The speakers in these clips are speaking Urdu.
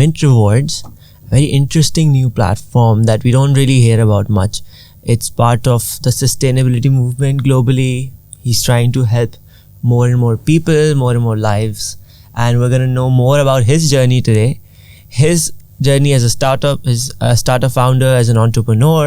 Mint Rewards, very interesting new platform that we don't really hear about much. It's part of the sustainability movement globally. He's trying to help more and more people, more and more lives, and we're going to know more about his journey today. His journey as a startup founder, as an entrepreneur,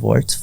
Rewards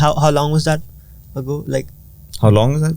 how long was that ago? Like how long was that?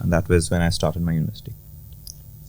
And that was when I started my university.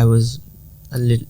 I was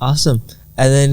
Awesome. And then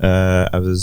I was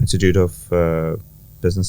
Institute of Business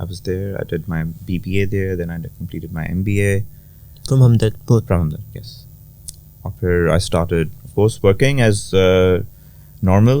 I was there. I did my BBA there. Then I completed my MBA. From Hamdard, both? From Hamdard, yes. After I started, of course, working as normal.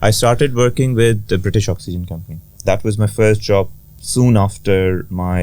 I started working with the British Oxygen Company. That was my first job. Soon after my,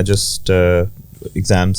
I just exams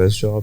first job.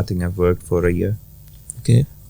I think I've worked for a year. Okay.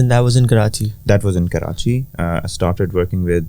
And that was in Karachi? That was in Karachi. I started working with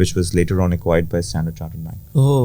which was later on acquired by Standard Chartered Bank. Oh,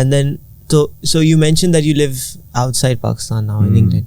And then, so you mentioned that you live outside Pakistan now in England.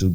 2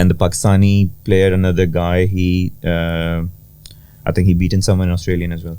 And the Pakistani player, another guy, I think he beaten someone Australian as well.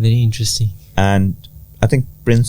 very interesting. And I think Prince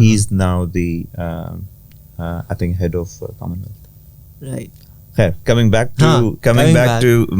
he is now the I think head of Commonwealth. Right. Coming back to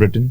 Britain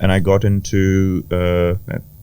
and I got into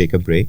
take a break.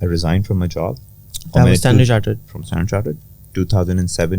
I resigned from my job. That was Standard Chartered. From Standard Chartered. 2007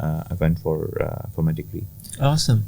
I went for my degree. Awesome.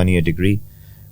1 year degree.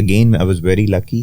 Again I was very lucky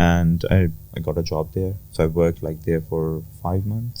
and I got a job there, so I worked like there for 5 months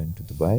went to Dubai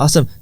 awesome.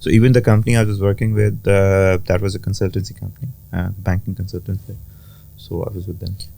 So even the company I was working with, that was a consultancy company, banking consultancy. So I was with them.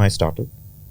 my startup.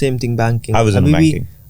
same thing, banking. I was in banking.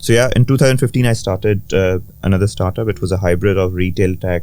So yeah, in 2015 I started another startup. It was a hybrid of retail tech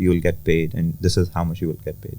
you will get paid and this is how much you will get paid.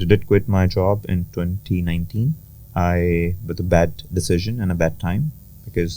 did quit my job in 2019. I with a bad decision and a bad time because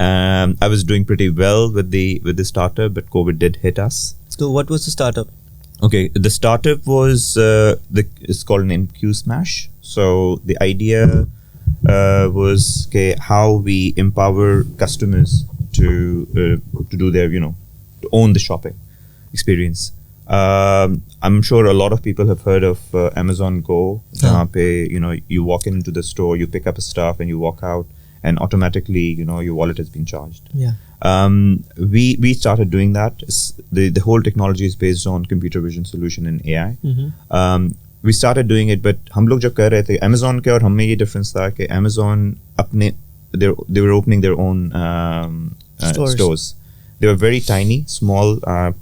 I was doing pretty well with the startup, but COVID did hit us. So what was the startup? Okay, the startup was it's called named QSmash. So the idea was how we empower customers to do their, to own the shopping experience. I'm sure a lot of people have heard of Amazon Go, jahan pe, you walk into the store, you pick up stuff and you walk out, and automatically, your wallet has been charged. Yeah. We started doing that. The whole technology is based on computer vision solution and AI. Mm-hmm. We started doing it, but hum log jab kar rahe the Amazon ke aur hum mein ye difference tha ki Amazon they were opening their own stores. They were very tiny, small,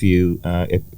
few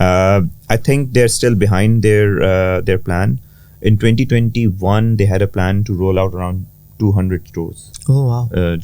I think they're still behind their plan. In 2021 they had a plan to roll out around 200 stores. Oh wow.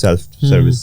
self service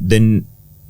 Then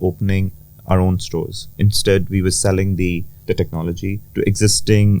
opening our own stores. Instead, we were selling the technology to existing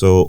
so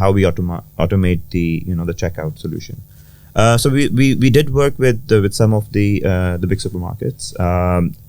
how we automate the checkout solution. So we did work with some of the big supermarkets.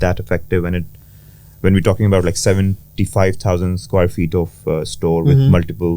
that effective when we're talking about like 75,000 square feet of store with multiple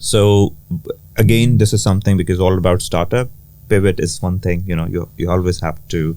So again, this is something, because all about startup, pivot is one thing, you always have to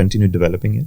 continue developing it.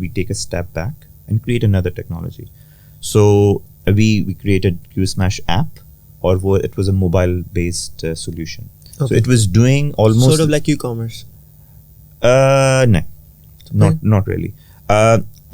we take a step back and create another technology. So we created QSmash app, or it was a mobile based solution. Okay. So it was doing almost sort of like e-commerce. No, not really.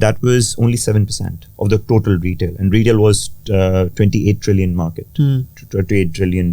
that was only 7% of the total retail, and retail was 28 trillion market, $28 trillion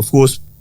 Of course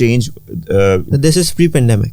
change this is pre-pandemic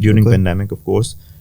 during pandemic of course,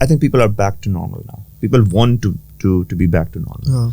I think people are back to normal now. People want to be back to normal.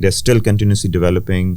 They are still continuously developing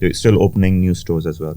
They're still opening new stores as well.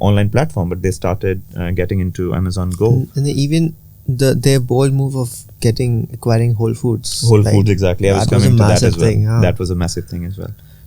online platform, but they started getting into Amazon Go. And even their bold move of acquiring Whole Foods. Foods, exactly. I was coming to that as well. That was a massive thing as well.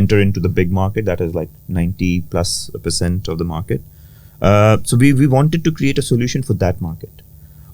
enter into the big market that is like 90+% of the market. So we wanted to create a solution for that market,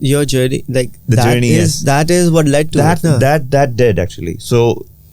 your journey, like the journey that is what led to that did actually. So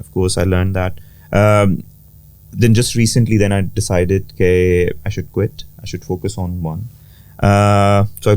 Of course I learned that. Then just recently then I decided that I should quit. I should focus on one. So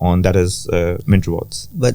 On that is Mint Rewards. But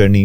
journey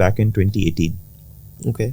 back in 2018. Okay.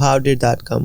How did that come?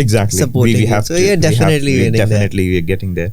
exactly we have so to, yeah, definitely we are getting there.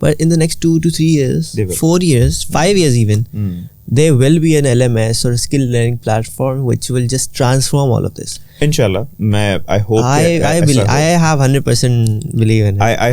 But in the next 2 to 3 years, 4 years, 5 years even, there will be an LMS or a skill learning platform which will just transform all of this. Inshallah, I hope. I have 100% believe in it. I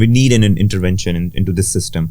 We need an intervention into this system.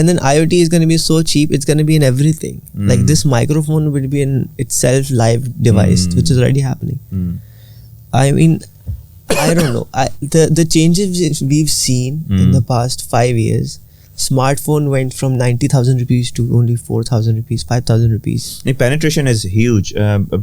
And then IoT is going to be so cheap, it's going to be in everything. Like this microphone will be in itself live device, which is already happening. I mean, I don't know. The changes we've seen in the past 5 years, smartphone went from 90,000 rupees to only 4,000 rupees, 5,000 rupees. Penetration is huge.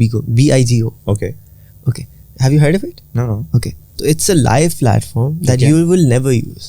Bigo. BIGO. Okay. Have you heard of it? No. Okay. So it's a live platform that you will never use.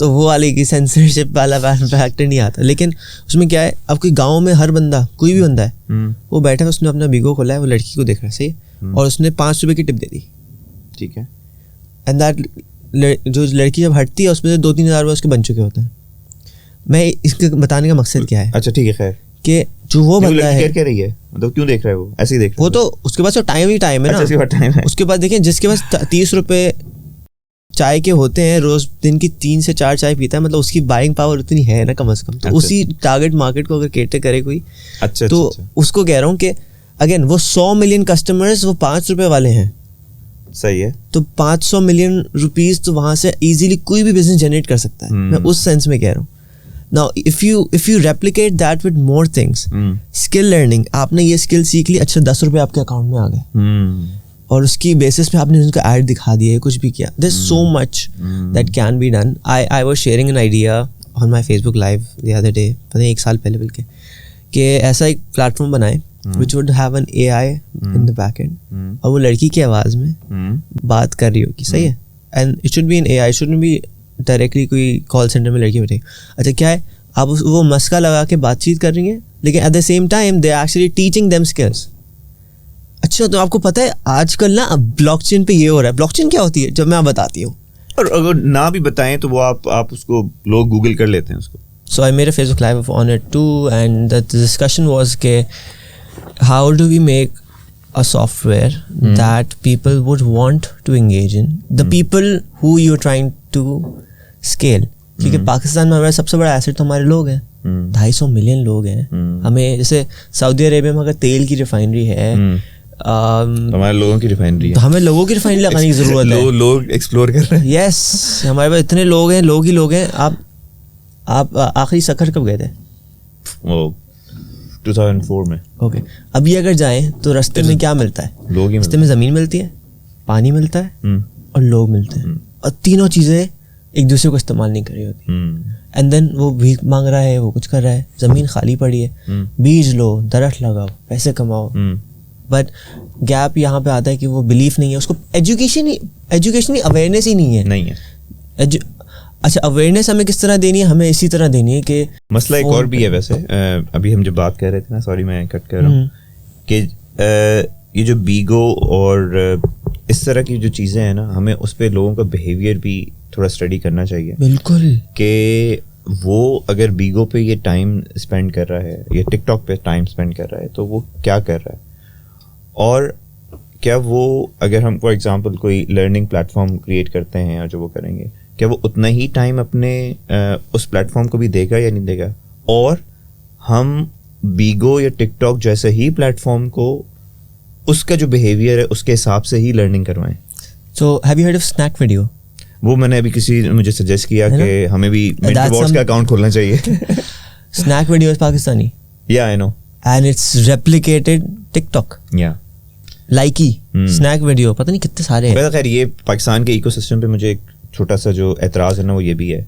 تو وہ والی کی سینسرشپ والا فیکٹر نہیں آتا. لیکن اس میں کیا ہے, اب کوئی گاؤں میں ہر بندہ, کوئی بھی بندہ ہے, وہ بیٹھا ہے, اس نے اپنا بیگو کھولا ہے, وہ لڑکی کو دیکھ رہا ہے, صحیح ہے, اور اس نے 5 روپے کی ٹپ دے دی, ٹھیک ہے, اینڈ دیٹ جو لڑکی جب ہٹتی ہے اس میں سے 2-3 ہزار روپے اس کے بن چکے ہوتے ہیں. میں اس کے بتانے کا مقصد کیا ہے, اچھا ٹھیک ہے, خیر کہ جو وہ بندہ ہے کیا رہی ہے, مطلب کیوں دیکھ رہا ہے, وہ ایسے ہی دیکھ رہا ہے, وہ تو اس کے پاس تو ٹائم ہی ٹائم ہے نا. اس کے بعد دیکھیں جس کے پاس 30 روپے چائے کے ہوتے ہیں, روز دن کی 3 سے 4 چائے پیتا ہے, مطلب اس کی بائنگ پاور اتنی ہے نا کم از کم. تو اسی ٹارگیٹ مارکیٹ کو اگر کیٹر کرے کوئی, تو اس کو کہہ رہا ہوں کہ اگین وہ 100 ملین کسٹمرز وہ 5 روپے والے ہیں, صحیح ہے, تو 500 ملین روپیز تو وہاں سے ایزیلی کوئی بھی بزنس جنریٹ کر سکتا ہے. میں اس سینس میں کہہ رہا ہوں. Now if you replicate that with more things, skill learning, آپ نے یہ اسکل سیکھ لی, اچھا 10 روپے آپ کے اکاؤنٹ میں آ گئے, اور اس کی بیسس پہ آپ نے ان کا ایڈ دکھا دیا ہے, کچھ بھی کیا. There's so much that can be done. I was sharing an idea on my Facebook live the other day, پتہ نہیں 1 سال پہلے بلکہ, کہ ایسا ایک پلیٹ فارم بنائے which would have an AI in the back end, اور وہ لڑکی کی آواز میں بات کر رہی ہوگی, صحیح ہے, and it should be an AI, it shouldn't be directly کوئی کال سینٹر میں لڑکی بیٹھے. اچھا کیا ہے, آپ وہ مسکا لگا کے بات چیت کر رہی ہیں, لیکن at the same time they are actually teaching them skills. اچھا تو آپ کو پتہ ہے آج کل نا بلاک چین پہ یہ ہو رہا ہے. بلاک چین کیا ہوتی ہے جب میں آپ بتاتی ہوں, اور اگر نہ بھی بتائیں تو وہ آپ اس کو لوگ گوگل کر لیتے ہیں اس کو. So I made a Facebook live on it too, and the discussion was کہ how do we make a software that people would want to engage in, the people who you're trying to scale. کیونکہ پاکستان میں ہمارا سب سے بڑا ایسٹ تو ہمارے لوگ ہیں, 250 ملین لوگ ہیں. ہمیں جیسے سعودی عربیہ میں اگر تیل کی ریفائنری ہے, ہمارے لوگوں کی ریفائنری ہے, تو ہمیں لوگوں کی ریفائنری لگانے کی ضرورت ہے. لوگ ایکسپلور کر رہے ہیں. یس, ہمارے پاس اتنے لوگ ہیں, لوگ ہی لوگ ہیں. آپ آخری سکھر کب گئے تھے؟ 2004 میں. اوکے, ابھی اگر جائیں تو رستے میں کیا ملتا ہے؟ لوگ ہی رستے میں زمین ملتی ہے, پانی ملتا ہے, اور لوگ ملتے ہیں, اور تینوں چیزیں ایک دوسرے کو استعمال نہیں کر رہی ہوتی. اینڈ دین وہ بھیک مانگ رہا ہے, وہ کچھ کر رہا ہے, زمین خالی پڑی ہے, بیج لو, درخت لگاؤ, پیسے کماؤ. بٹ گیپ یہاں پہ آتا ہے کہ وہ بلیف نہیں ہے, اس کو ایجوکیشن اویئرنیس ہی نہیں ہے. اچھا اویئرنیس ہمیں کس طرح دینی ہے؟ ہمیں اسی طرح دینی ہے کہ مسئلہ ایک اور بھی ہے ویسے, ابھی ہم جو بات کر رہے تھے نا, سوری میں کٹ کر رہا ہوں, کہ یہ جو بیگو اور اس طرح کی جو چیزیں ہیں نا, ہمیں اس پہ لوگوں کا بیہیویئر بھی تھوڑا اسٹڈی کرنا چاہیے. بالکل, کہ وہ اگر بیگو پہ یہ ٹائم اسپینڈ کر رہا ہے یا ٹک ٹاک پہ ٹائم اسپینڈ کر رہا ہے, تو وہ کیا کر رہا ہے, اور کیا وہ اگر ہم فار ایگزامپل کوئی لرننگ پلیٹ فارم کریٹ کرتے ہیں, اور جو وہ کریں گے, کیا وہ اتنا ہی ٹائم اپنے اس پلیٹ فارم کو بھی دے گا یا نہیں دے گا, اور ہم بیگو یا ٹک ٹاک جیسے ہی پلیٹ فارم کو اس کا جو بیہیویئر ہے اس کے حساب سے ہی لرننگ کروائیں. So have you heard of snake video? وہ میں نے ابھی کسی نے مجھے سجیسٹ کیا کہ ہمیں بھی منٹر ورڈز کا اکاؤنٹ کھولنا چاہیے. Snake video is Pakistani. یا I know, and it's replicated TikTok. یا لائکی اسنیک ویڈیو پتہ نہیں کتنے سارے ہیں. خیر یہ پاکستان کے ایکو سسٹم پہ مجھے ایک چھوٹا سا جو اعتراض ہے نا, وہ یہ بھی ہے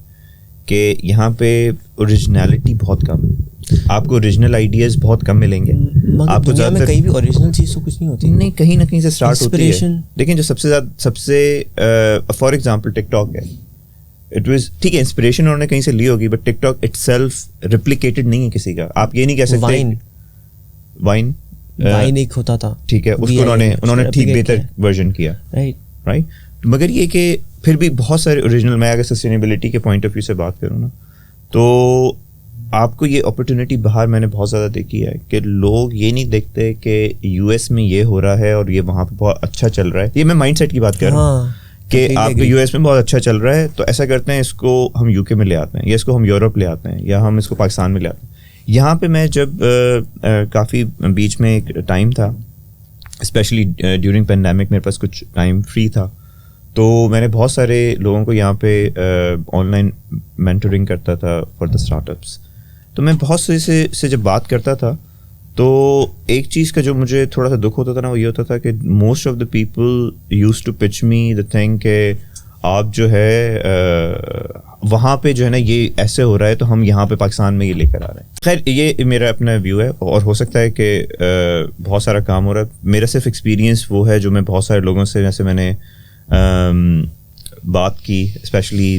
کہ یہاں پہ اوریجنلٹی بہت کم ہے. آپ کو اوریجنل آئیڈیاز بہت کم ملیں گے. آپ کو زیادہ کہیں بھی اوریجنل چیز تو کچھ نہیں ہوتی, نہیں کہیں نہ کہیں سے اسٹارٹ ہوتی ہے. لیکن جو سب سے فار ایگزامپل ٹک ٹاک ہے, اٹ واز ٹھیک ہے, انسپریشن انہوں نے کہیں سے لی ہوگی, but TikTok itself replicated نہیں ہے کسی کا. آپ یہ نہیں کہہ سکتے. وائن ایک ہوتا تھا, ٹھیک ہے, اس کو انہوں نے ٹھیک بہتر ورژن کیا, رائٹ. مگر یہ کہ پھر بھی بہت سارے اوریجنل, میں اگر سسٹینیبلٹی کے پوائنٹ آف ویو سے بات کروں نا, تو آپ کو یہ اپرچونیٹی باہر میں نے بہت زیادہ دیکھی ہے کہ لوگ یہ نہیں دیکھتے کہ یو ایس میں یہ ہو رہا ہے اور یہ وہاں پہ بہت اچھا چل رہا ہے. یہ میں مائنڈ سیٹ کی بات کر رہا ہوں کہ آپ کو یو ایس میں بہت اچھا چل رہا ہے, تو ایسا کرتے ہیں اس کو ہم یو کے میں لے آتے ہیں, یا اس کو ہم یورپ لے آتے ہیں, یا ہم اس کو پاکستان میں لے آتے ہیں. یہاں پہ میں جب کافی بیچ میں ایک ٹائم تھا, اسپیشلی ڈیورنگ پینڈیمک, میرے پاس کچھ ٹائم فری تھا, تو میں نے بہت سارے لوگوں کو یہاں پہ آن لائن مینٹورنگ کرتا تھا فار دا اسٹارٹ اپس. تو میں بہت سے جب بات کرتا تھا, تو ایک چیز کا جو مجھے تھوڑا سا دکھ ہوتا تھا نا, وہ یہ ہوتا تھا کہ most of the people use to pitch me the thing کہ آپ جو ہے وہاں پہ جو ہے نا یہ ایسے ہو رہا ہے, تو ہم یہاں پہ پاکستان میں یہ لے کر آ رہے ہیں. خیر یہ میرا اپنا ویو ہے, اور ہو سکتا ہے کہ بہت سارا کام ہو رہا ہے. میرا صرف ایکسپیرینس وہ ہے جو میں بہت سارے لوگوں سے, جیسے میں نے بات کی, اسپیشلی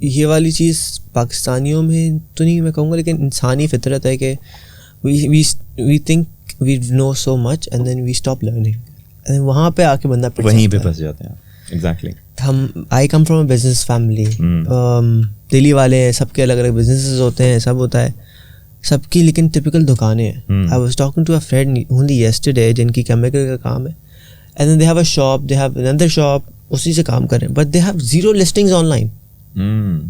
یہ والی چیز پاکستانیوں میں تو نہیں میں کہوں گا, لیکن انسانی فطرت ہے کہ we think we know so much and then we stop learning, وہاں پہ آ کے بندہ وہیں پہ پھنس جاتے ہیں. Exactly. I come from a business family, Delhi والے ہیں, سب کے الگ الگ بزنسز ہوتے ہیں, سب ہوتا ہے سب کی, لیکن ٹپکل دکانیں ہیں. I was talking to a friend only yesterday جن کی کیمیکل کا کام ہے, and then they have a shop, they have اندر شاپ, اسی سے کام کر رہے ہیں, but they have zero listings online.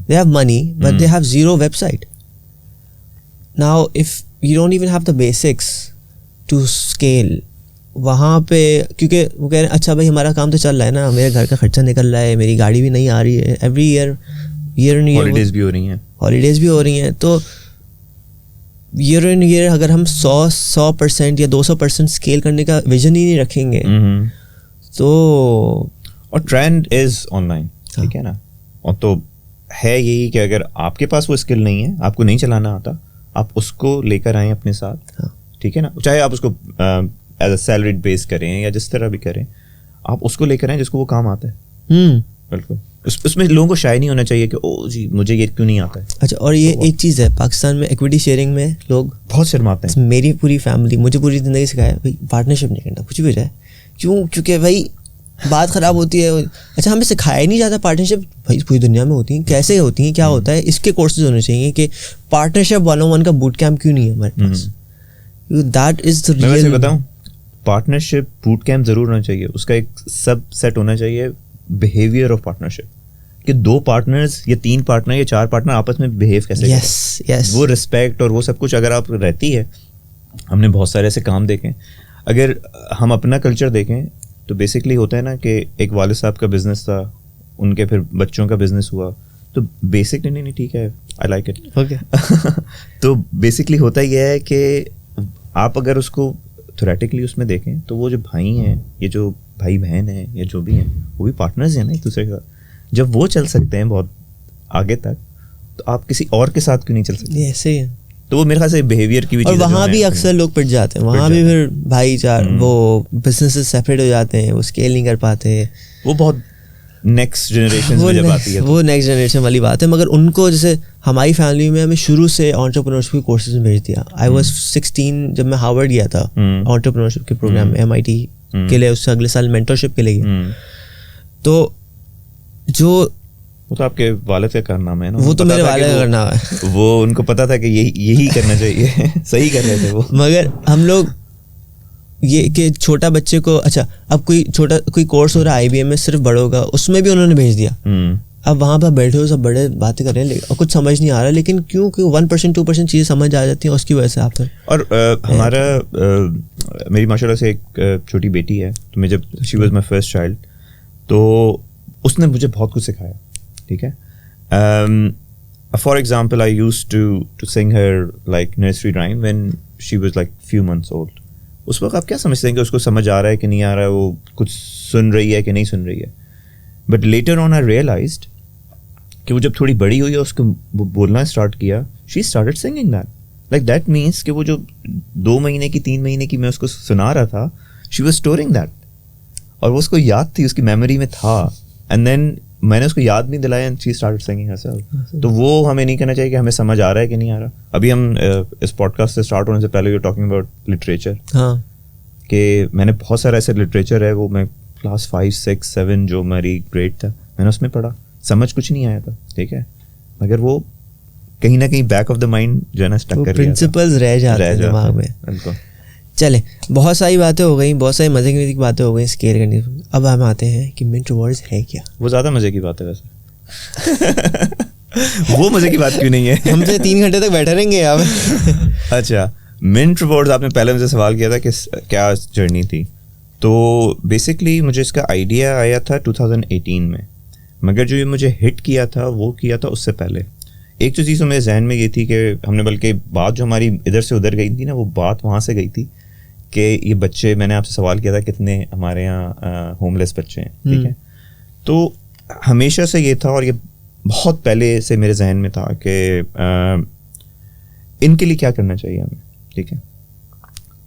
They have money, but they have zero website. Now, if you don't even have the basics to scale, وہاں پہ کیونکہ وہ کہہ رہے ہیں اچھا بھائی ہمارا کام تو چل رہا ہے نا, میرے گھر کا خرچہ نکل رہا ہے, میری گاڑی بھی نہیں آ رہی ہے, ایوری ایئر ہالیڈیز بھی ہو رہی ہیں, تو ایئر ان ایئر اگر ہم 100% یا 200% اسکیل کرنے کا ویژن ہی نہیں رکھیں گے تو. اور ٹرینڈ از آن لائن, ٹھیک ہے نا, اور تو ہے یہی کہ اگر آپ کے پاس وہ اسکل نہیں ہے, آپ کو نہیں چلانا آتا, آپ اس کو لے کر آئیں اپنے ساتھ, ٹھیک ہے نا, چاہے آپ اس کو ایز اے سیلریڈ بیس کریں یا جس طرح بھی کریں, آپ اس کو لے کر آئیں جس کو وہ کام آتا ہے. بالکل, اس میں لوگوں کو شائع نہیں ہونا چاہیے کہ او جی مجھے یہ کیوں نہیں آتا ہے. اچھا, اور یہ ایک چیز ہے پاکستان میں ایکویٹی شیئرنگ میں لوگ بہت شرماتے ہیں. میری پوری فیملی مجھے پوری زندگی سکھایا بھائی پارٹنرشپ نہیں کرنا کچھ بھی رہے, کیوں, کیونکہ بھائی بات خراب ہوتی ہے. اچھا ہمیں سکھایا ہی نہیں جاتا پارٹنرشپ بھائی پوری دنیا میں ہوتی ہیں, کیسے ہوتی ہیں, کیا ہوتا ہے, اس کے کورسز ہونے چاہیے کہ پارٹنرشپ 101 کا بوٹ کیمپ کیوں نہیں ہے ہمارے پاس. That is the real. میں بتاؤں پارٹنرشپ بوٹ کیمپ ضرور ہونا چاہیے, اس کا ایک سب سیٹ ہونا چاہیے بیہیویئر آف پارٹنرشپ, کہ 2 پارٹنرز یا 3 پارٹنر یا 4 پارٹنر آپس میں بیہیو کیسے کریں, وہ رسپیکٹ اور وہ سب کچھ اگر آپ رہتی ہے. ہم نے بہت سارے ایسے کام دیکھیں, اگر ہم اپنا کلچر دیکھیں تو بیسکلی ہوتا ہے نا کہ ایک والد صاحب کا بزنس تھا, ان کے پھر بچوں کا بزنس ہوا, تو بیسکلی نہیں ٹھیک ہے, آئی لائک اٹ, اوکے. تو بیسکلی ہوتا یہ ہے کہ آپ اگر اس کو تھیوریٹکلی اس میں دیکھیں تو وہ جو بھائی ہیں, یہ جو بھائی بہن ہیں یا جو بھی ہیں, وہ بھی پارٹنرز ہیں نا ایک دوسرے کا. جب وہ چل سکتے ہیں بہت آگے تک, تو آپ کسی اور کے ساتھ کیوں نہیں چل سکتے؟ ایسے ہی ہے. تو وہ میرے خیال سے بیہیویئر کی بھی چیز ہے. اور وہاں بھی اکثر لوگ پٹ جاتے ہیں, وہاں بھی پھر بھائی چار وہ بزنسز سیپریٹ ہو جاتے ہیں, وہ اسکیل نہیں کر پاتے. وہ بہت نیکسٹ جنریشن میں جب آتی ہے وہ نیکسٹ جنریشن والی بات ہے. مگر ان کو جیسے ہماری فیملی میں ہمیں شروع سے انٹرپرینورشپ کے کورسز میں بھیج دیا. آئی واز 16 جب میں ہارورڈ گیا تھا انٹرپرینورشپ کے پروگرام میں, MIT کے لیے, اس سے اگلے سال مینٹرشپ کے لیے گیا. تو جو وہ تو آپ کے والد کا کارنامہ ہے نا, وہ تو میرے والد کا کارنامہ ہے, وہ ان کو پتا تھا کہ یہی کرنا چاہیے, صحیح کر رہے تھے وہ. مگر ہم لوگ یہ کہ چھوٹا بچے کو, اچھا اب کوئی کورس ہو رہا ہے IBM میں صرف بڑوں کا, اس میں بھی انہوں نے بھیج دیا. اب وہاں پہ بیٹھے ہو سب بڑے باتیں کر رہے ہیں اور کچھ سمجھ نہیں آ رہا, لیکن کیوں کہ 1% 2% چیزیں سمجھ آ جاتی ہیں, اس کی وجہ سے آپ پھر. اور میری ماشاء اللہ سے ایک چھوٹی بیٹی ہے, تو میں جب she was my first child, تو اس نے مجھے بہت کچھ سکھایا, ٹھیک ہے. For example I used to sing her like nursery rhyme when she was like few months old. اس وقت آپ کیا سمجھتے ہیں کہ اس کو سمجھ آ رہا ہے کہ نہیں آ رہا ہے, وہ کچھ سن رہی ہے کہ نہیں سن رہی ہے. But later on I realized کہ وہ جب تھوڑی بڑی ہوئی ہے, اس کو بولنا اسٹارٹ کیا, she started singing that. Like that means کہ وہ جو 2 مہینے کی 3 مہینے کی میں اس کو سنا رہا تھا, شی واز اسٹورنگ دیٹ, اور وہ اس کو یاد تھی, اس کی میموری میں تھا. اینڈ دین میں نے اس کو یاد نہیں دلایا, اینڈ شی اسٹارٹڈ سنگنگ ہرسیلف. تو وہ ہمیں نہیں کہنا چاہیے کہ ہمیں سمجھ آ رہا ہے کہ نہیں آ رہا. ابھی ہم اس پوڈ کاسٹ سے اسٹارٹ ہونے سے پہلے یو ٹاکنگ اباؤٹ لٹریچر, کہ میں نے بہت سارا ایسے لٹریچر ہے, وہ میں کلاس 5 6 7 جو میری گریڈ تھا, میں نے اس میں پڑھا, سمجھ کچھ نہیں آیا تھا, ٹھیک ہے, مگر وہ کہیں نہ کہیں بیک آف دا مائنڈ جو ہے نا اسٹک کر گیا, پرنسپلز رہ جاتے ہیں دماغ میں. بالکل. چلے بہت ساری باتیں ہو گئیں, بہت ساری مزے کی باتیں ہو گئیں اسکیل کرنے. اب ہم آتے ہیں کہ منٹ ریوارڈز ہے کیا. وہ زیادہ مزے کی بات ہے ویسے. وہ مزے کی بات کیوں نہیں ہے, ہم سے 3 گھنٹے تک بیٹھے رہیں گے یہاں پہ. اچھا, منٹ ریوارڈز آپ نے پہلے مجھے سوال کیا تھا کہ کیا جرنی تھی. تو بیسکلی مجھے اس کا آئیڈیا آیا تھا 2018 میں, مگر جو یہ مجھے ہٹ کیا تھا وہ کیا تھا اس سے پہلے. ایک جو چیز میرے ذہن میں یہ تھی کہ ہم نے, بلکہ بات جو ہماری ادھر سے ادھر گئی تھی نا, وہ بات وہاں سے گئی تھی کہ یہ بچے, میں نے آپ سے سوال کیا تھا کتنے ہمارے یہاں ہوم لیس بچے ہیں, ٹھیک ہے. تو ہمیشہ سے یہ تھا, اور یہ بہت پہلے سے میرے ذہن میں تھا کہ ان کے لیے کیا کرنا چاہیے ہمیں, ٹھیک ہے.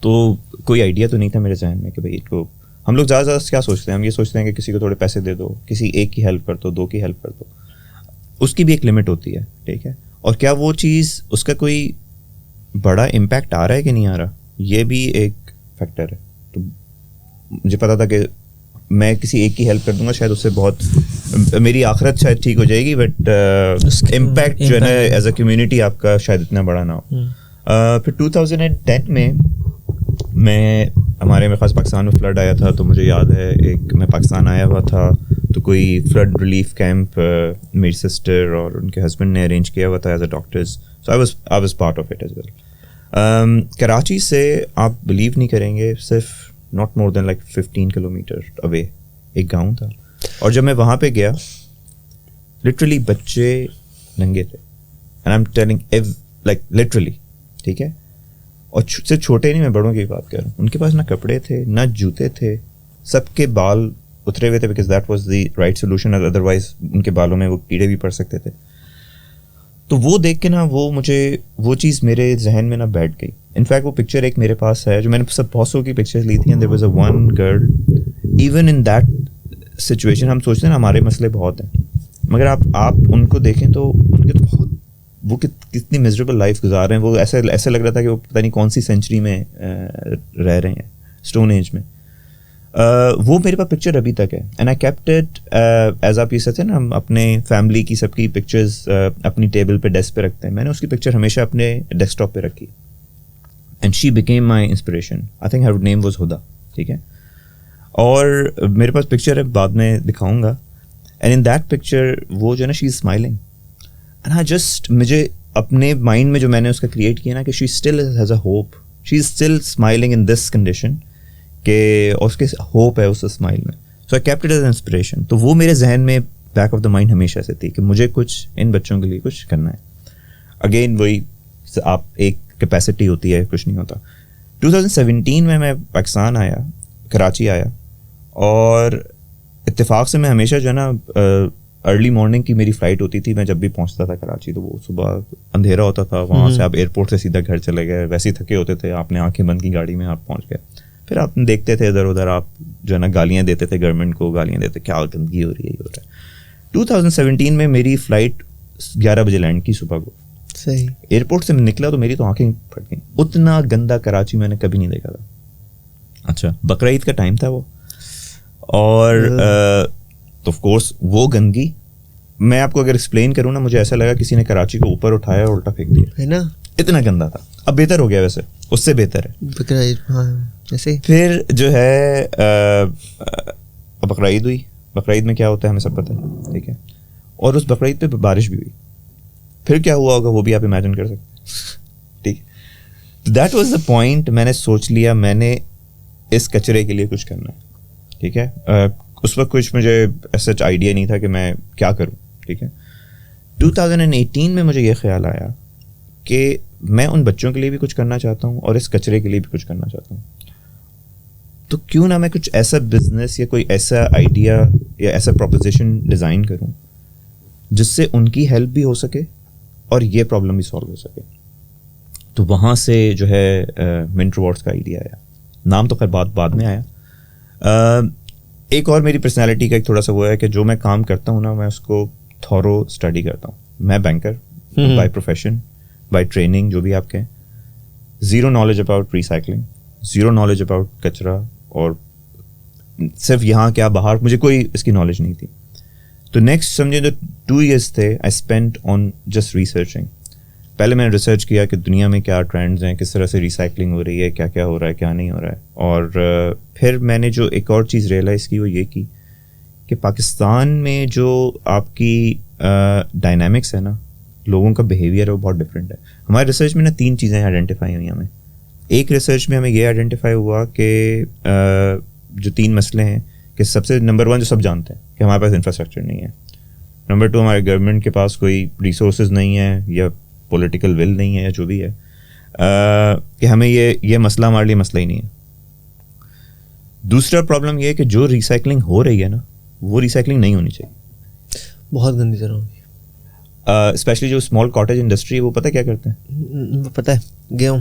تو کوئی آئیڈیا تو نہیں تھا میرے ذہن میں کہ بھائی کو ہم لوگ زیادہ زیادہ کیا سوچتے ہیں, ہم یہ سوچتے ہیں کہ کسی کو تھوڑے پیسے دے دو, کسی ایک کی ہیلپ کر دو, 2 کی ہیلپ کر دو. اس کی بھی ایک لمٹ ہوتی ہے, ٹھیک ہے, اور کیا وہ چیز اس کا کوئی بڑا امپیکٹ آ رہا ہے کہ نہیں آ رہا, یہ بھی ایک فیکٹر ہے. تو مجھے پتا تھا کہ میں کسی ایک کی ہیلپ کر دوں گا, شاید اس سے بہت میری آخرت شاید ٹھیک ہو جائے گی, بٹ امپیکٹ جو ہے نا ایز اے کمیونٹی آپ کا شاید اتنا بڑا نہ ہو. پھر 2010 میں ہمارے میرے خاص پاکستان میں فلڈ آیا تھا, تو مجھے یاد ہے ایک میں پاکستان آیا ہوا تھا, تو کوئی فلڈ ریلیف کیمپ میری سسٹر اور ان کے ہسبینڈ نے ارینج کیا ہوا تھا as a doctors, so I was part of it as well. Karachi سے آپ بلیو نہیں کریں گے, صرف not more than like 15 kilometre away ایک گاؤں تھا, اور جب میں وہاں پہ گیا لٹرلی بچے ننگے تھے, and I am telling like literally, ٹھیک ہے, اور صرف چھوٹے نہیں, میں بڑوں کی بات کر رہا ہوں, ان کے پاس نہ کپڑے تھے نہ جوتے تھے, سب کے بال اترے ہوئے تھے, because that was the right solution, otherwise ان کے بالوں میں وہ کیڑے بھی پڑ سکتے تھے. تو وہ دیکھ کے نا وہ چیز میرے ذہن میں نا بیٹھ گئی. انفیکٹ وہ پکچر ایک میرے پاس ہے جو میں نے سب بہت سو کی پکچرز لی تھی, and there was a one girl, even in that situation ہم سوچتے ہیں نا ہمارے مسئلے بہت ہیں, مگر آپ ان کو دیکھیں تو ان کے تو بہت وہ کتنی میزریبل لائف گزار رہے ہیں. وہ ایسے لگ رہا تھا کہ وہ پتہ نہیں کون سی سینچری میں رہ رہے ہیں, اسٹون ایج میں. وہ میرے پاس پکچر ابھی تک ہے, and I kept it as آپ یہ سکتے ہیں نا, ہم اپنے فیملی کی سب کی پکچرز اپنی ٹیبل پہ ڈیسک پہ رکھتے ہیں. میں نے اس کی پکچر ہمیشہ اپنے ڈیسک ٹاپ پہ رکھی, and she became my inspiration. I think her name was Huda, ٹھیک ہے, اور میرے پاس پکچر ہے, بعد میں دکھاؤں گا. اینڈ ان دیٹ پکچر وہ جو ہے نا شی از اسمائلنگ, اینڈ آئی جسٹ مجھے اپنے مائنڈ میں جو میں نے اس کا کریٹ کیا نا کہ she still has a hope, she is still smiling in this condition, کہ اس کے ہوپ ہے اس اسمائل میں. So I kept it as inspiration. تو وہ میرے ذہن میں بیک آف دا مائنڈ ہمیشہ سے تھی کہ مجھے کچھ ان بچوں کے لیے کچھ کرنا ہے. اگین وہی آپ ایک کیپیسٹی ہوتی ہے, کچھ نہیں ہوتا. 2017 میں پاکستان آیا, کراچی آیا, اور اتفاق سے میں ہمیشہ جو ہے نا ارلی مارننگ کی میری فلائٹ ہوتی تھی, میں جب بھی پہنچتا تھا کراچی تو وہ صبح اندھیرا ہوتا تھا, وہاں سے آپ ایئرپورٹ سے سیدھا گھر چلے گئے, ویسے ہی تھکے ہوتے تھے, آپ نے آنکھیں بند کی گاڑی میں آپ پہنچ گئے. پھر آپ دیکھتے تھے ادھر ادھر, آپ جو ہے نا گالیاں دیتے تھے گورنمنٹ کو, گالیاں دیتے کیا گندگی ہو رہی ہے, یہ ہو رہا ہے. 2017 میں میری فلائٹ 11 بجے لینڈ کی صبح کو, صحیح, ایئرپورٹ سے نکلا تو میری تو آنکھیں پھٹ گئیں. اتنا گندا کراچی میں نے کبھی نہیں دیکھا تھا. اچھا, بقرعید کا ٹائم تھا وہ, اور تو آف کورس وہ گندگی میں آپ کو اگر ایکسپلین کروں نا, مجھے ایسا لگا کسی نے کراچی کو اوپر اٹھایا اور الٹا پھینک دیا, ہے نا, اتنا گندا تھا. اب بہتر ہو گیا, ویسے اس سے بہتر ہے. پھر جو ہے بقرعید ہوئی. بقرعید میں کیا ہوتا ہے ہمیں سب پتہ ہے, ٹھیک ہے, اور اس بقرعید پہ بارش بھی ہوئی. پھر کیا ہوا ہوگا وہ بھی آپ امیجن کر سکتے, ٹھیک. That was the point. میں نے سوچ لیا میں نے اس کچرے کے لیے کچھ کرنا ہے, ٹھیک ہے. اس وقت کچھ مجھے ایسا آئیڈیا نہیں تھا کہ میں کیا کروں, ٹھیک ہے. 2018 میں مجھے یہ خیال آیا کہ میں ان بچوں کے لیے بھی کچھ کرنا چاہتا ہوں اور اس کچرے کے لیے بھی کچھ کرنا چاہتا ہوں. تو کیوں نہ میں کچھ ایسا بزنس یا کوئی ایسا آئیڈیا یا ایسا پروپوزیشن ڈیزائن کروں جس سے ان کی ہیلپ بھی ہو سکے اور یہ پرابلم بھی سالو ہو سکے. تو وہاں سے جو ہے منٹ ریوارڈز کا آئیڈیا آیا. نام تو خیر بعد میں آیا. ایک اور میری پرسنالٹی کا ایک تھوڑا سا وہ ہے کہ جو میں کام کرتا ہوں نا, میں اس کو تھورو اسٹڈی کرتا ہوں. میں banker by profession, by training, جو بھی آپ کہیں. Zero knowledge about recycling, zero knowledge about کچرا, اور صرف یہاں کیا باہر, مجھے کوئی اس کی نالج نہیں تھی. تو نیکسٹ سمجھے جو 2 years تھے I spend on just researching. پہلے میں نے ریسرچ کیا کہ دنیا میں کیا ٹرینڈز ہیں, کس طرح سے ریسائکلنگ ہو رہی ہے, کیا کیا ہو رہا ہے, کیا نہیں ہو رہا ہے. اور پھر میں نے جو ایک اور چیز ریئلائز کی وہ یہ کی کہ پاکستان میں جو آپ کی ڈائنامکس ہے نا, لوگوں کا بیہیویئر ہے, وہ بہت ڈفرینٹ ہے. ہمارے ریسرچ میں نا 3 چیزیں آئیڈینٹیفائی ہوئی ہمیں. ایک ریسرچ میں ہمیں یہ آئیڈینٹیفائی ہوا کہ جو 3 مسئلے ہیں, کہ سب سے نمبر 1 جو سب جانتے ہیں کہ ہمارے پاس انفراسٹرکچر نہیں ہے. نمبر 2 ہمارے گورنمنٹ کے پاس کوئی ریسورسز نہیں ہے یا پولیٹیکل ول نہیں ہے یا جو بھی ہے, کہ ہمیں یہ مسئلہ ہمارے لیے مسئلہ ہی نہیں ہے. دوسرا پرابلم یہ ہے کہ جو ریسائکلنگ ہو رہی ہے نا, وہ ریسائکلنگ نہیں ہونی چاہیے, بہت گندی طرح ہوگی. اسپیشلی جو اسمال کاٹیج انڈسٹری, وہ پتہ کیا کرتے ہیں, پتہ ہے, گیہوں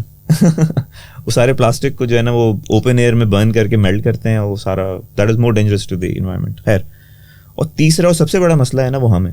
وہ سارے پلاسٹک کو جو ہے نا وہ اوپن ایئر میں برن کر کے میلٹ کرتے ہیں, وہ سارا that is more dangerous to the environment. خیر, اور تیسرا اور سب سے بڑا مسئلہ ہے نا وہ ہمیں,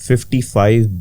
55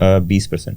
20%.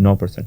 9%.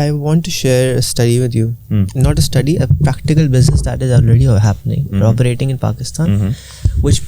I want to share a study with you. Not a study, a practical business that is already happening, operating in Pakistan, which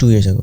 2 years ago.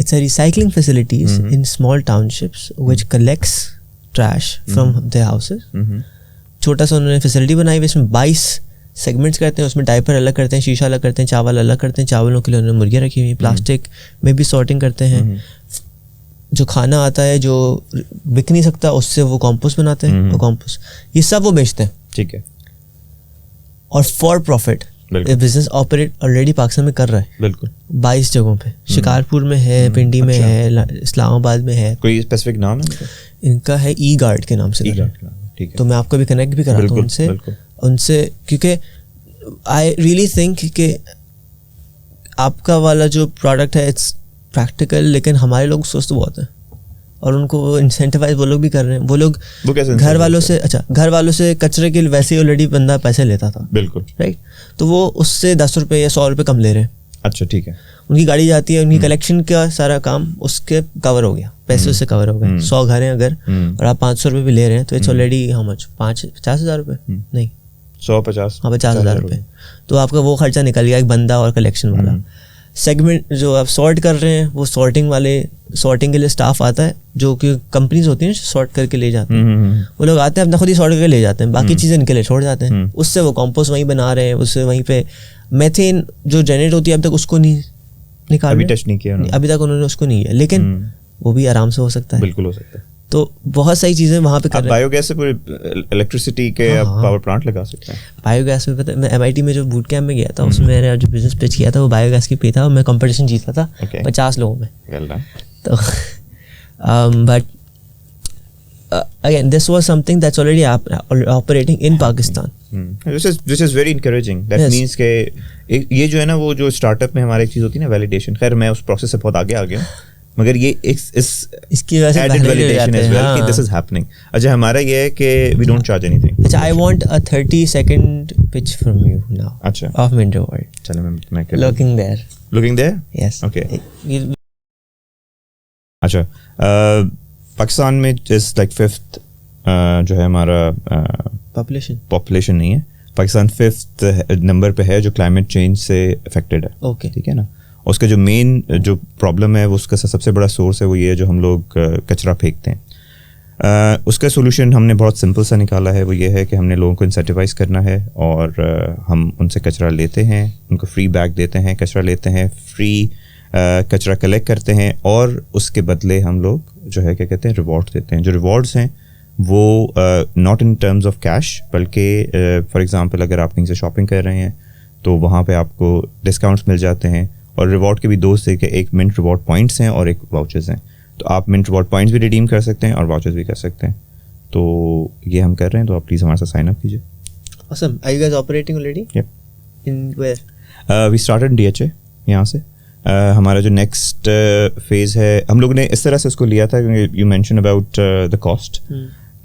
it's a recycling facilities in small townships which collects trash from their houses. چھوٹا سا انہوں نے فیسلٹی بنائی ہوئی, اس میں 22 سیگمنٹس کرتے ہیں, اس میں ڈائپر الگ کرتے ہیں, شیشہ الگ کرتے ہیں, چاول الگ کرتے ہیں, چاولوں کے لیے انہوں نے مرغیاں رکھی ہوئی, پلاسٹک میں بھی سارٹنگ کرتے ہیں, جو کھانا آتا ہے جو بک نہیں سکتا اس سے وہ کمپوسٹ بناتے ہیں, وہ کمپوسٹ یہ سب وہ بیچتے ہیں. ٹھیک ہے, اور for profit business operate already Pakistan میں کر رہا ہے. بالکل 22 جگہوں پہ, شکارپور میں ہے, پنڈی میں ہے, اسلام آباد میں ہے. کوئی اسپیسیفک نام ہے ان کا؟ ہے ای گارڈ کے نام سے. تو میں آپ کو بھی کنیکٹ بھی کراتا ہوں ان سے, کیونکہ آئی ریئلی تھنک کہ آپ کا والا جو پروڈکٹ ہے اٹس پریکٹیکل, لیکن ہمارے لوگ سست بہت ہیں اور ان کو انسینٹیوائز وہ لوگ بھی کر رہے ہیں. وہ لوگ گھر والوں سے, اچھا گھر والوں سے کچرے کے ویسے ہی آلریڈی بندہ پیسے لیتا تھا. بالکل رائٹ, تو وہ اس سے 10 روپے یا 100 روپے کم لے رہے ہیں. اچھا ٹھیک ہے, ان کی گاڑی جاتی ہے, ان کی کلیکشن کا سارا کام اس کے کور ہو گیا, پیسے اس سے کور ہو گئے. 100 گھر ہیں اگر اور آپ 500 روپے بھی لے رہے ہیں تو اٹس آلریڈی ہاؤ مچ, 50,000 روپے نہیں 150, ہاں 50,000 روپے. تو آپ کا وہ خرچہ نکل گیا ایک بندہ اور کلیکشن والا. سیگمنٹ جو آپ سارٹ کر رہے ہیں, وہ سارٹنگ والے, سارٹنگ کے لیے اسٹاف آتا ہے جو کہ کمپنیز ہوتی ہیں سارٹ کر کے لے جاتے ہیں. وہ لوگ آتے ہیں اپنا خود ہی سارٹ کر کے لے جاتے ہیں, باقی چیزیں ان کے لیے چھوڑ جاتے ہیں. اس سے وہ کمپوسٹ وہیں بنا رہے ہیں, اس سے وہیں پہ میتھین جو جنریٹ ہوتی ہے اب تک اس کو نہیں نکال, ابھی ٹچ نہیں کیا ابھی تک انہوں نے اس کو نہیں کیا, لیکن وہ بھی آرام سے ہو سکتا ہے. بالکل ہو سکتا ہے. تو بہت ساری چیزیں وہاں پہ کر رہے ہیں. بایو گیس سے پوری الیکٹریسٹی کے پاور پلانٹ لگا سکتے ہیں. بایو گیس میں پتہ, میں MIT میں جو بوٹ کیمپ میں گیا تھا اس میں میں نے جو بزنس پچ کیا تھا وہ بایو گیس کی پہ تھا, اور میں کمپٹیشن جیتا تھا 50 لوگوں میں. تو but again this was something that's already operating in Pakistan. Which is very encouraging. That means کہ یہ جو ہے نا وہ جو اسٹارٹ اپ میں ہماری ایک چیز ہوتی ہے نا ویلیڈیشن, خیر میں اس پروسیس سے بہت آگے آ گیا ہوں, مگر یہ اس کی وجہ سے ویلیڈیشن as well کہ this is happening. اچھا ہمارا یہ ہے کہ we don't charge anything. اچھا I want a 30-second pitch from you now. اچھا of Minter World. چلو میں looking there. Yes. Okay. اچھا پاکستان میں جس لائک 5th جو ہے ہمارا پاپولیشن نہیں ہے, پاکستان 5th نمبر پہ ہے جو کلائمیٹ چینج سے افیکٹڈ ہے. اوکے ٹھیک ہے نا. اس کا جو مین جو پرابلم ہے وہ اس کا سب سے بڑا سورس ہے وہ یہ ہے جو ہم لوگ کچرا پھینکتے ہیں. اس کا سولوشن ہم نے بہت سمپل سا نکالا ہے, وہ یہ ہے کہ ہم نے لوگوں کو انسینٹیوائز کرنا ہے اور ہم ان سے کچرا لیتے ہیں, ان کو فری بیگ دیتے ہیں, کچرا لیتے ہیں, فری کچرا کلیکٹ کرتے ہیں, اور اس کے بدلے ہم لوگ جو ہے کیا کہتے ہیں ریوارڈ دیتے ہیں. جو ریوارڈس ہیں وہ not in terms of cash, بلکہ فار ایگزامپل اگر آپ کہیں سے شاپنگ کر رہے ہیں تو وہاں پہ آپ کو ڈسکاؤنٹس مل جاتے ہیں, اور ریوارڈ کے بھی 2 سے کہ ایک منٹ ریوارڈ پوائنٹس ہیں اور ایک واؤچرز ہیں. تو آپ منٹ ریوارڈ پوائنٹس بھی ریڈیم کر سکتے ہیں اور واؤچرز بھی کر سکتے ہیں. تو یہ ہم کر رہے ہیں, تو آپ پلیز ہمارے ساتھ سائن اپ کیجیے. Awesome. Are you guys operating already? Yeah. In where? We started in DHA یہاں سے. ہمارا جو نیکسٹ فیز ہے ہم لوگ نے اس طرح سے اس کو لیا تھا کیونکہ you mention about the cost,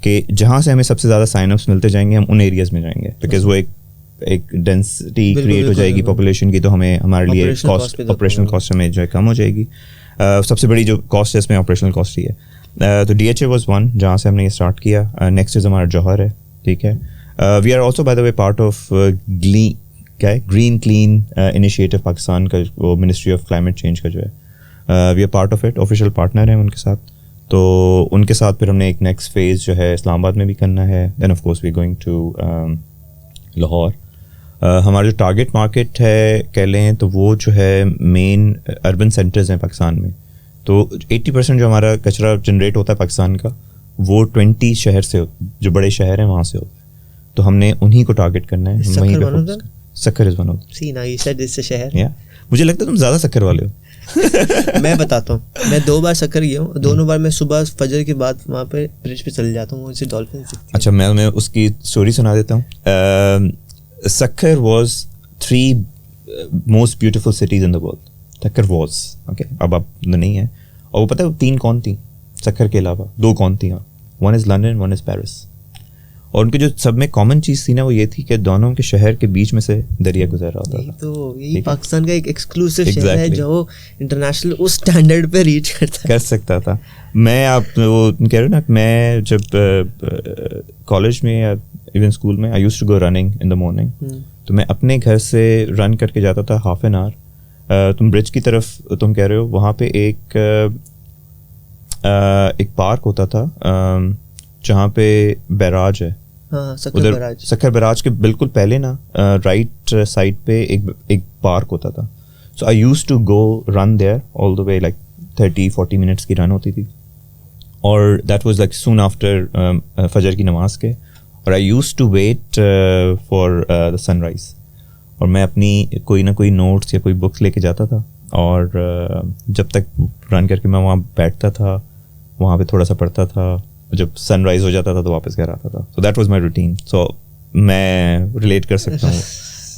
کہ جہاں سے ہمیں سب سے زیادہ سائن اپس ملتے جائیں گے ہم ان ایریاز میں جائیں گے, بیکاز وہ ایک ڈینسٹی کریٹ ہو جائے گی پاپولیشن کی, تو ہمیں ہمارے لیے کاسٹ آپریشنل کاسٹ ہمیں جو ہے کم ہو جائے گی. سب سے بڑی جو کاسٹ ہے اس میں آپریشنل کاسٹ ہی ہے. تو DHA واز ون جہاں سے ہم نے یہ اسٹارٹ کیا. نیکسٹ از ہمارا جوہر ہے. ٹھیک ہے. We are also by the way part of کیا ہے گرین کلین انیشیٹو پاکستان کا, وہ منسٹری آف کلائمیٹ چینج کا جو ہے we are part of it, official partner ہیں ان کے ساتھ. تو ان کے ساتھ پھر ہم نے ایک نیکسٹ فیز جو ہے اسلام آباد میں بھی کرنا ہے. Then of course we going to Lahore. ہمارا جو ٹارگیٹ مارکیٹ ہے کہہ لیں تو وہ جو ہے مین اربن سینٹرز ہیں پاکستان میں. تو 80% جو ہمارا کچرا جنریٹ ہوتا ہے پاکستان کا وہ 20 شہر سے, جو بڑے شہر ہیں وہاں سے ہوتا ہے. تو ہم نے انہیں کو ٹارگیٹ کرنا ہے. سکر از ون آف them. مجھے لگتا ہے تم زیادہ سکر والے ہو. میں بتاتا ہوں, میں 2 بار سکر گیا ہوں, دونوں بار میں صبح فجر کے بعد وہاں پہ برج پہ چل جاتا ہوں, اسے ڈولفن. اچھا میں اس کی اسٹوری سنا دیتا ہوں. Sukkur was 3 most beautiful cities in the world. Sukkur was okay, اب نہیں ہے. اور وہ پتہ ہے 3 کون تھیں سکر کے علاوہ؟ 2 کون تھیں. One is London, one is Paris. اور ان کی جو سب میں کامن چیز تھی نا وہ یہ تھی کہ دونوں کے شہر کے بیچ میں سے دریا گزر رہا ہوتا تھا. تو یہی پاکستان کا ایک ایکسکلوسیو شہر ہے جو انٹرنیشنل اس اسٹینڈرڈ پہ ریچ کر سکتا تھا. میں آپ وہ کہہ رہے ہو نا, میں جب کالج میں یا ایون اسکول میں I used to go running in the morning, تو میں اپنے گھر سے رن کر کے جاتا تھا 30 minutes, تم برج کی طرف تم کہہ رہے ہو, وہاں پہ ایک پارک ہوتا تھا جہاں پہ بیراج ہے, ادھر سکھر بیراج کے بالکل پہلے نا رائٹ سائڈ پہ ایک پارک ہوتا تھا. So I used to go run there all the way, like 30-40 minutes کی رن ہوتی تھی, اور that was like soon after فجر کی نماز کے, اور I used to wait for the sunrise, اور میں اپنی کوئی نہ کوئی نوٹس یا کوئی بکس لے کے جاتا تھا, اور جب تک رن کر کے میں وہاں بیٹھتا تھا, وہاں پہ تھوڑا سا پڑھتا تھا, جب سن رائز ہو جاتا تھا تو واپس گھر آتا تھا. So that was my routine. سو میں ریلیٹ کر سکتا ہوں.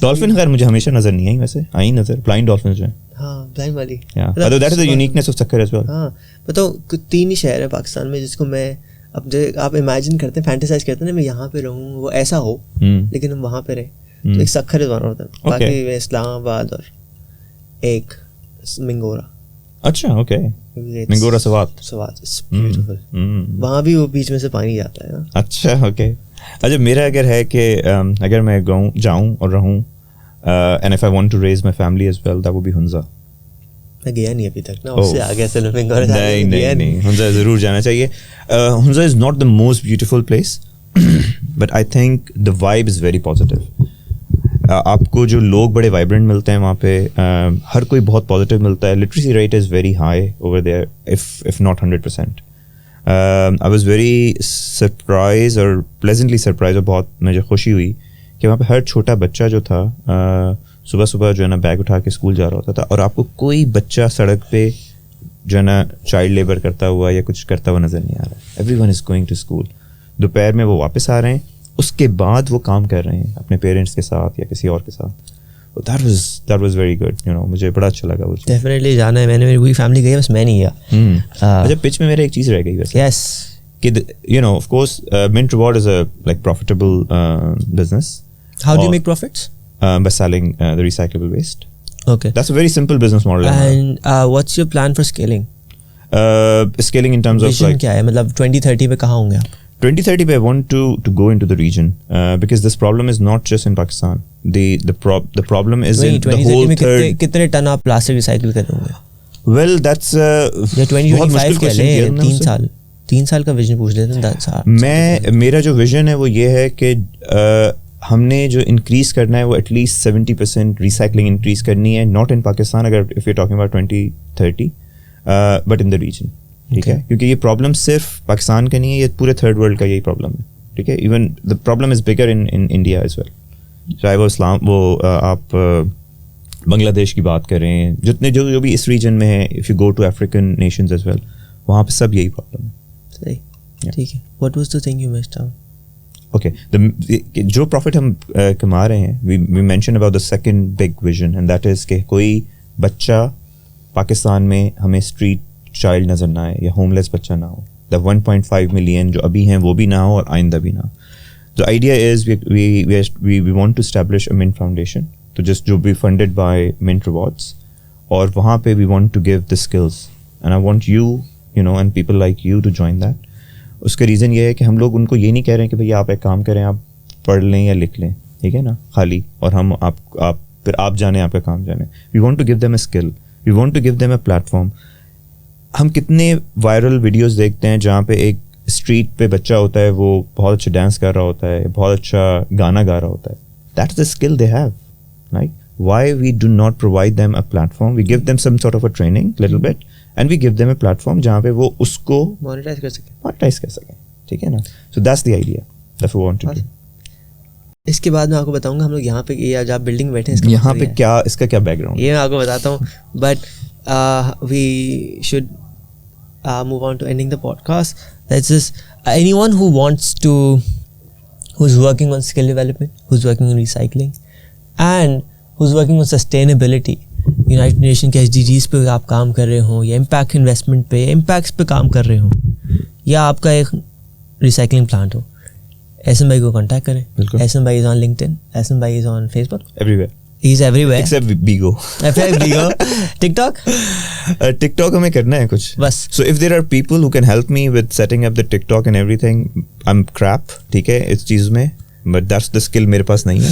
ڈالفن خیر مجھے ہمیشہ نظر نہیں آئی, ویسے آئی نظر بلائنڈ ڈالفن جو ہیں. ہاں بلائنڈ والی. That is the uniqueness of Sukkur as well. ہاں بتاؤ 3 ہی شہر ہیں پاکستان میں جس کو میں اب جو آپ امیجن کرتے ہیں, فینٹیسائز کرتے ہیں نا, میں یہاں پہ رہوں, وہ ایسا ہو لیکن ہم وہاں پہ رہیں, تو ایک Sukkur is one of them, باقی میں اسلام آباد اور ایک منگورا. اچھا اوکے, منگورا سوات بیوٹیفل, وہاں بھی وہ بیچ میں سے پانی جاتا ہے. اچھا اوکے. اچھا میرا اگر ہے کہ اگر میں جاؤں اور رہوں, and if I want to raise my family as well, that would be Hunza. میں گیا نہیں ابھی تک نا, اس سے آگے چلو منگورا. نہیں Hunza ضرور جانا چاہیے. Hunza is not the most beautiful place, but I think the vibe is very positive. آپ کو جو لوگ بڑے وائبرنٹ ملتے ہیں وہاں پہ, ہر کوئی بہت پازیٹیو ملتا ہے. Literacy rate is very high over there, if not 100%. I was very surprise اور پلیزنٹلی سرپرائز, اور بہت مجھے خوشی ہوئی کہ وہاں پہ ہر چھوٹا بچہ جو تھا صبح صبح جو ہے نا بیگ اٹھا کے اسکول جا رہا ہوتا تھا, اور آپ کو کوئی بچہ سڑک پہ جو ہے نا چائلڈ لیبر کرتا ہوا یا کچھ کرتا ہوا نظر نہیں آ رہا. Everyone is going to school. دوپہر میں وہ واپس آ رہے ہیں, اس کے بعد وہ کام کر رہے ہیں اپنے پیرنٹس کے ساتھ یا کسی اور کے ساتھ. That was very good, you know, مجھے بڑا اچھا لگا. ڈیفینیٹلی جانا ہے, میں نے میری پوری فیملی گئی ہے, بس میں نہیں گیا. اچھا پچ میں میرا ایک چیز رہ گئی ویسے. یس کہ you know of course Mint Reward is a like profitable business. How do you make profits? By selling the recyclable waste. Okay. That's a very simple business model. And what's your plan for scaling? Scaling in terms of vision like کیا ہے, مطلب 2030 پہ کہاں ہوں گے آپ؟ 2030 I want to go into the region because this problem is not just in Pakistan. The problem is in the whole third. کتنے ٹن آپ پلاسٹک ریسائکل کر رہے ہوں گے؟ Well that's یا 2025 کے لیں, 3 سال کا ویژن پوچھ لیتے ہیں. میرا جو ویژن ہے وہ یہ ہے کہ ہم نے جو انکریز کرنا ہے وہ ایٹ لیسٹ 70% ریسائکلنگ انکریز کرنی ہے, ناٹ ان پاکستان اگر if you talking about 2030 but in the region. ٹھیک ہے, کیونکہ یہ پرابلم صرف پاکستان کا نہیں ہے, یہ پورے تھرڈ ورلڈ کا یہی پرابلم ہے. ٹھیک ہے, even the problem is bigger in India as well, چاہے وہ آپ بنگلہ دیش کی بات کریں, جتنے جو بھی اس ریجن میں ہیں, if you go to African nations as well, وہاں پہ سب یہی پرابلم ہے. صحیح, ٹھیک ہے. What was the thing you missed out? Okay, جو پروفٹ ہم کما رہے ہیں, we mention about the second big vision, and that is کہ کوئی بچہ پاکستان میں ہمیں اسٹریٹ چائلڈ نظر نہ آئے یا ہوم لیس بچہ نہ ہو. دا 1.5 ملین جو ابھی ہیں وہ بھی نہ ہو اور آئندہ بھی نہ ہو. The idea is we want to establish a Mint Foundation, تو just جو be funded by Mint Rewards, اور وہاں پہ we want to give the skills, and I want you know and people like you to join that. اس کا ریزن یہ ہے کہ ہم لوگ ان کو یہ نہیں کہہ رہے ہیں کہ بھائی آپ ایک کام کریں, آپ پڑھ لیں یا لکھ لیں, ٹھیک ہے نا, خالی, اور ہم پھر آپ جانیں, آپ کا کام جانیں. We want to give them a skill, we want to give them a platform. ہم کتنے وائرل ویڈیوز دیکھتے ہیں جہاں پہ ایک اسٹریٹ پہ بچہ ہوتا ہے, وہ بہت اچھا ڈانس کر رہا ہوتا ہے, بہت اچھا گانا گا رہا ہوتا ہے. That's the skill they have, right. Why we do not provide them a platform, we give them some sort of a training little bit, and we give them a platform جہاں پہ وہ اس کو مانیٹائز کر سکیں. ٹھیک ہے نا, so that's the idea that we want to do. اس کے بعد میں آپ کو بتاؤں گا ہم لوگ یہاں پہ جب آپ بلڈنگ بیٹھے ہیں یہاں پہ کیا اس کا کیا بیک گراؤنڈ, یہ میں آپ کو بتاتا ہوں, but we should move on to ending the podcast. That's just anyone who's working on skill development, who's working on recycling, and who's working on sustainability, United Nations کے SDGs پہ آپ کام کر رہے ہوں, یا امپیکٹ انویسٹمنٹ پہ, امپیکٹس پہ کام کر رہے ہوں, یا آپ کا ایک ریسائکلنگ پلانٹ ہو, ایسن بھائی کو کانٹیکٹ کریں. ایسن بھائی از آن LinkedIn, ایسن بھائی از آن Facebook, everywhere. He's everywhere except Bigo. TikTok ہمیں کرنا ہے کچھ بس. So if there are people who can help me with setting up the TikTok and everything, I'm crap, ٹھیک ہے, اس چیز میں, but that's the skill میرے پاس نہیں ہے.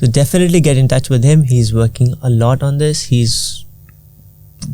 So definitely get in touch with him. He's working a lot on this. He's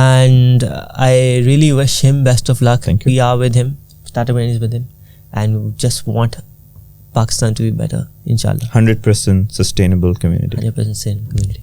And I really wish him best of luck. Thank you. We are with him. Startup Brains with him. And we just want Pakistan to be better, inshallah. 100% sustainable community. 100% sustainable community.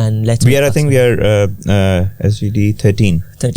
And let's we are SDG 13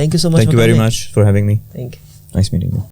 thank you so much. Thank you very much for having me. Thank you. Nice meeting you.